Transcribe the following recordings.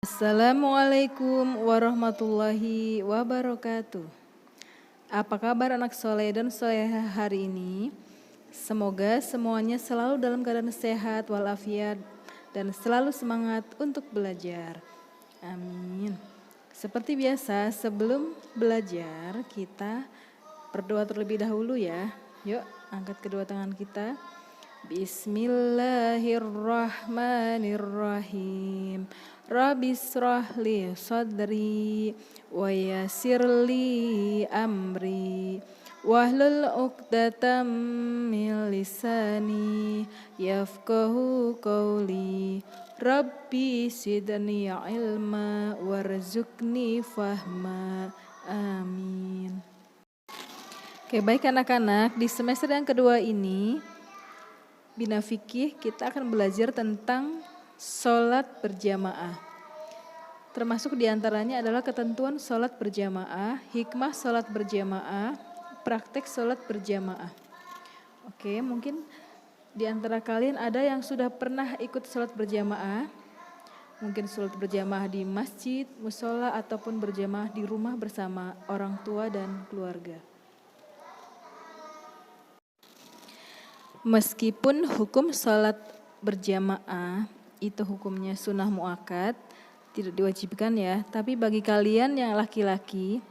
Assalamualaikum warahmatullahi wabarakatuh. Apa kabar anak soleh dan soleha hari ini? Semoga semuanya selalu dalam keadaan sehat walafiat dan selalu semangat untuk belajar. Amin. Seperti biasa, sebelum belajar kita berdoa terlebih dahulu ya. Yuk, angkat kedua tangan kita. Bismillahirrahmanirrahim. Rabbishrah li sadri wa yassirli amri wahlul 'uqdatam min lisani yafqahu qawli. Rabbi zidni ilma warzuqni fahma. Amin. Oke, baik anak-anak, di semester yang kedua ini Bina Fikih kita akan belajar tentang sholat berjamaah. Termasuk diantaranya adalah ketentuan sholat berjamaah, hikmah sholat berjamaah, praktek sholat berjamaah. Oke, mungkin di antara kalian ada yang sudah pernah ikut sholat berjamaah. Mungkin sholat berjamaah di masjid, musola, ataupun berjamaah di rumah bersama orang tua dan keluarga. Meskipun hukum sholat berjamaah itu hukumnya sunnah muakkad, tidak diwajibkan ya, tapi bagi kalian yang laki-laki,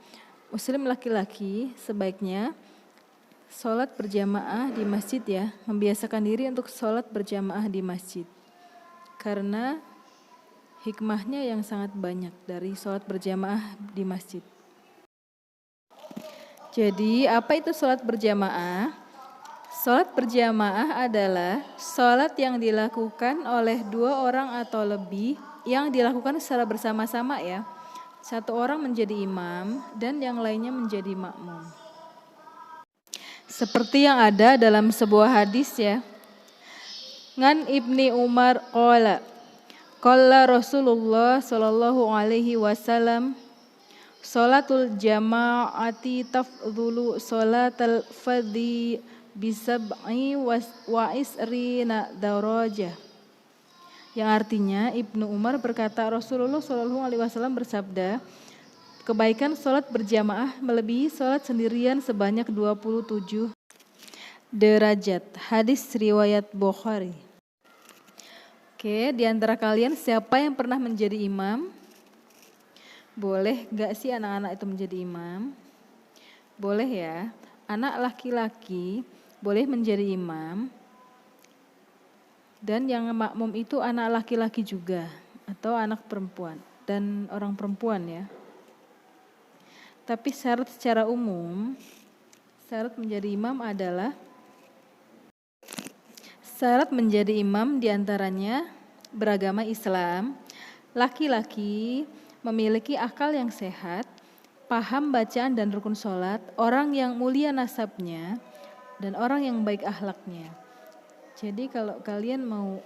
muslim laki-laki sebaiknya sholat berjamaah di masjid ya, membiasakan diri untuk sholat berjamaah di masjid. Karena hikmahnya yang sangat banyak dari sholat berjamaah di masjid. Jadi apa itu sholat berjamaah? Sholat berjamaah adalah sholat yang dilakukan oleh dua orang atau lebih yang dilakukan secara bersama-sama ya. Satu orang menjadi imam dan yang lainnya menjadi makmum. Seperti yang ada dalam sebuah hadis ya. Ngan Ibni Umar qala Rasulullah sallallahu alaihi wasallam sholatul jama'ati tafdhulu sholatal fadhi bisab'i wa isrina darajah. Yang artinya Ibnu Umar berkata Rasulullah Shallallahu Alaihi Wasallam bersabda, kebaikan sholat berjamaah melebihi sholat sendirian sebanyak 27 derajat. Hadis riwayat Bukhari. Oke, di antara kalian siapa yang pernah menjadi imam? Boleh gak sih anak-anak itu menjadi imam? Boleh ya. Anak laki-laki boleh menjadi imam, dan yang makmum itu anak laki-laki juga atau anak perempuan dan orang perempuan ya. Tapi syarat secara umum, syarat menjadi imam adalah syarat menjadi imam diantaranya beragama Islam, laki-laki, memiliki akal yang sehat, paham bacaan dan rukun sholat, orang yang mulia nasabnya, dan orang yang baik akhlaknya. Jadi kalau kalian mau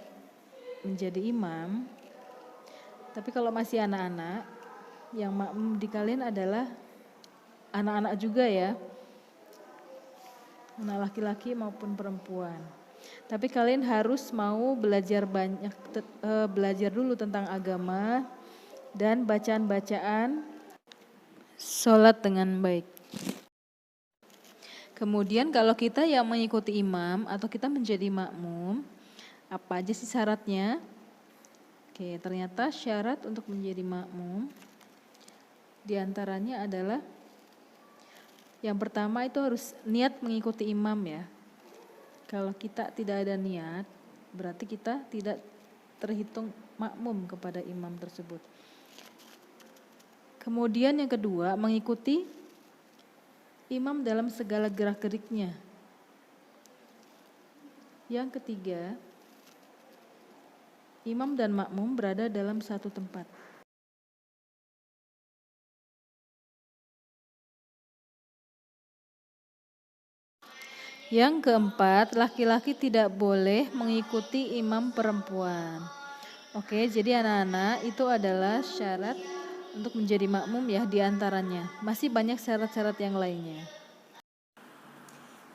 menjadi imam, tapi kalau masih anak-anak, yang makmum di kalian adalah anak-anak juga ya, anak laki-laki maupun perempuan. Tapi kalian harus mau belajar belajar dulu tentang agama dan bacaan-bacaan sholat dengan baik. Kemudian kalau kita yang mengikuti imam atau kita menjadi makmum, apa aja sih syaratnya? Oke, ternyata syarat untuk menjadi makmum diantaranya adalah yang pertama itu harus niat mengikuti imam ya. Kalau kita tidak ada niat, berarti kita tidak terhitung makmum kepada imam tersebut. Kemudian yang kedua, mengikuti imam dalam segala gerak-geriknya. Yang ketiga, imam dan makmum berada dalam satu tempat. Yang keempat, laki-laki tidak boleh mengikuti imam perempuan. Oke, jadi anak-anak itu adalah syarat untuk menjadi makmum ya diantaranya. Masih banyak syarat-syarat yang lainnya.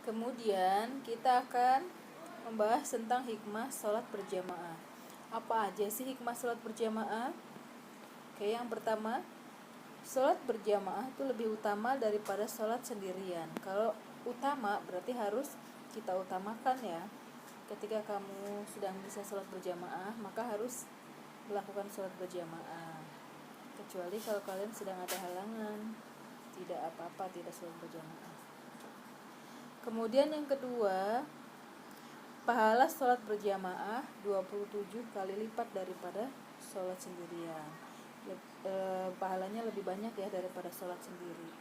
Kemudian kita akan membahas tentang hikmah sholat berjamaah. Apa aja sih hikmah sholat berjamaah? Oke, yang pertama, sholat berjamaah itu lebih utama daripada sholat sendirian. Kalau utama berarti harus kita utamakan ya. Ketika kamu sedang bisa sholat berjamaah, maka harus melakukan sholat berjamaah. Kecuali kalau kalian sedang ada halangan, tidak apa-apa, tidak sholat berjamaah. Kemudian yang kedua, pahala sholat berjamaah 27 kali lipat daripada sholat sendirian. Pahalanya lebih banyak ya daripada sholat sendiri.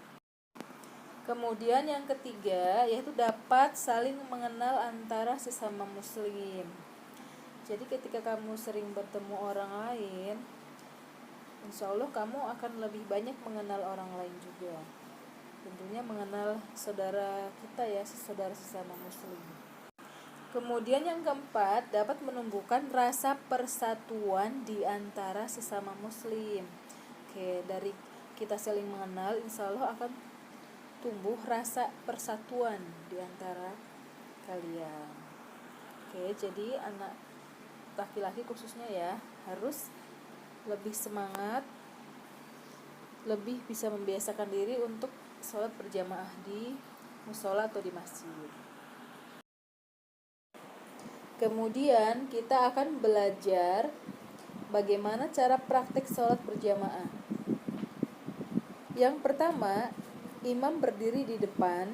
Kemudian yang ketiga, yaitu dapat saling mengenal antara sesama muslim. Jadi ketika kamu sering bertemu orang lain, insya Allah kamu akan lebih banyak mengenal orang lain juga. Tentunya mengenal saudara kita ya, saudara sesama muslim. Kemudian yang keempat, dapat menumbuhkan rasa persatuan di antara sesama muslim. Oke, dari kita saling mengenal, insya Allah akan tumbuh rasa persatuan di antara kalian. Oke, jadi anak laki-laki khususnya ya, harus lebih semangat, lebih bisa membiasakan diri untuk sholat berjamaah di musola atau di masjid. Kemudian kita akan belajar bagaimana cara praktik sholat berjamaah. Yang pertama, imam berdiri di depan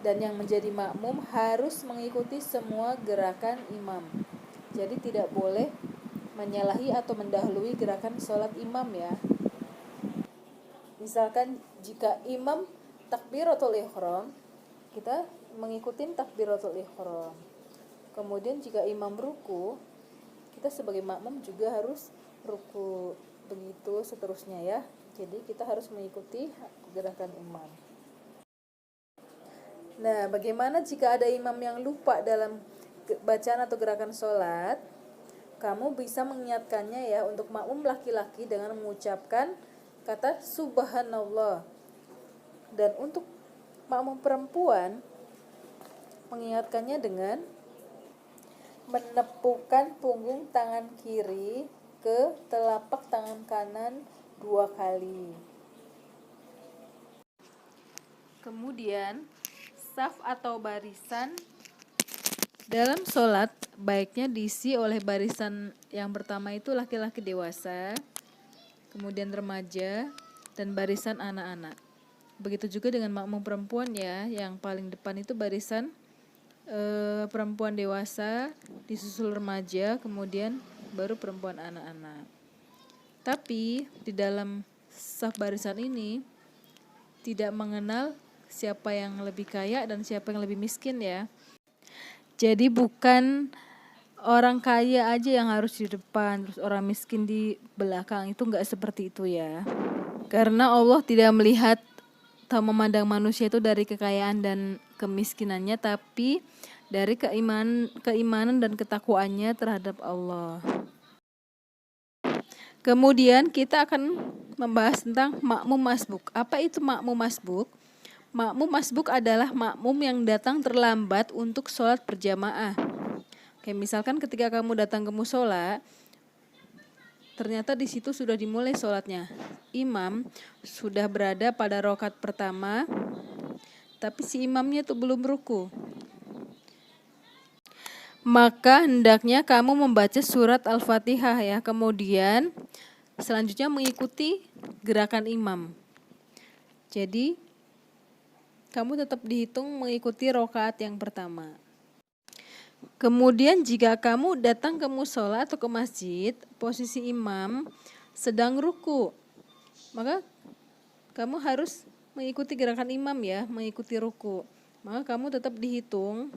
dan yang menjadi makmum harus mengikuti semua gerakan imam. Jadi tidak boleh menyalahi atau mendahului gerakan sholat imam ya. Misalkan jika imam takbiratul ihram, kita mengikuti takbiratul ihram. Kemudian jika imam ruku, kita sebagai makmum juga harus ruku. Begitu seterusnya ya. Jadi kita harus mengikuti gerakan imam. Nah, bagaimana jika ada imam yang lupa dalam bacaan atau gerakan sholat? Kamu bisa mengingatkannya ya untuk makmum laki-laki dengan mengucapkan kata subhanallah. Dan untuk makmum perempuan, mengingatkannya dengan menepukkan punggung tangan kiri ke telapak tangan kanan 2 kali. Kemudian, saf atau barisan dalam sholat baiknya diisi oleh barisan yang pertama itu laki-laki dewasa, kemudian remaja, dan barisan anak-anak. Begitu juga dengan makmum perempuan ya, yang paling depan itu barisan perempuan dewasa, disusul remaja, kemudian baru perempuan anak-anak. Tapi di dalam saf barisan ini tidak mengenal siapa yang lebih kaya dan siapa yang lebih miskin ya. Jadi bukan orang kaya aja yang harus di depan, terus orang miskin di belakang, itu enggak seperti itu ya. Karena Allah tidak melihat atau memandang manusia itu dari kekayaan dan kemiskinannya, tapi dari keimanan dan ketakwaannya terhadap Allah. Kemudian kita akan membahas tentang makmum masbuk. Apa itu makmum masbuk? Makmum masbuk adalah makmum yang datang terlambat untuk sholat berjamaah. Oke, misalkan ketika kamu datang ke musola, ternyata di situ sudah dimulai sholatnya. Imam sudah berada pada rakaat pertama, tapi si imamnya itu belum ruku. Maka hendaknya kamu membaca surat Al-Fatihah ya. Kemudian selanjutnya mengikuti gerakan imam. Jadi kamu tetap dihitung mengikuti rakaat yang pertama. Kemudian jika kamu datang ke musola atau ke masjid, posisi imam sedang ruku, maka kamu harus mengikuti gerakan imam ya, mengikuti ruku. Maka kamu tetap dihitung,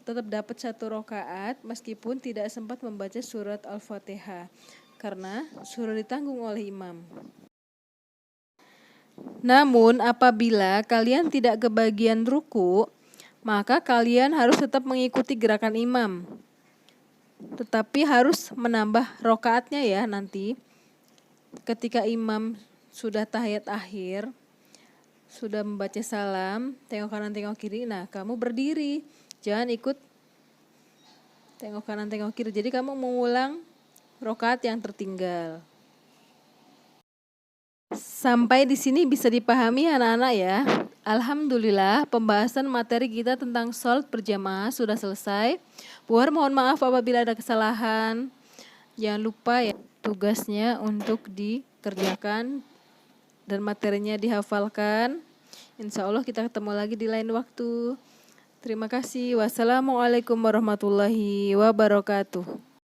tetap dapat 1 rakaat meskipun tidak sempat membaca surat Al-Fatihah, karena sudah ditanggung oleh imam. Namun apabila kalian tidak kebagian ruku, maka kalian harus tetap mengikuti gerakan imam. Tetapi harus menambah rakaatnya ya nanti. Ketika imam sudah tahiyat akhir, sudah membaca salam, tengok kanan tengok kiri, nah kamu berdiri. Jangan ikut tengok kanan tengok kiri. Jadi kamu mengulang rakaat yang tertinggal. Sampai di sini bisa dipahami anak-anak ya. Alhamdulillah pembahasan materi kita tentang sholat berjamaah sudah selesai. Puar mohon maaf apabila ada kesalahan. Jangan lupa ya tugasnya untuk dikerjakan dan materinya dihafalkan. Insya Allah kita ketemu lagi di lain waktu. Terima kasih. Wassalamualaikum warahmatullahi wabarakatuh.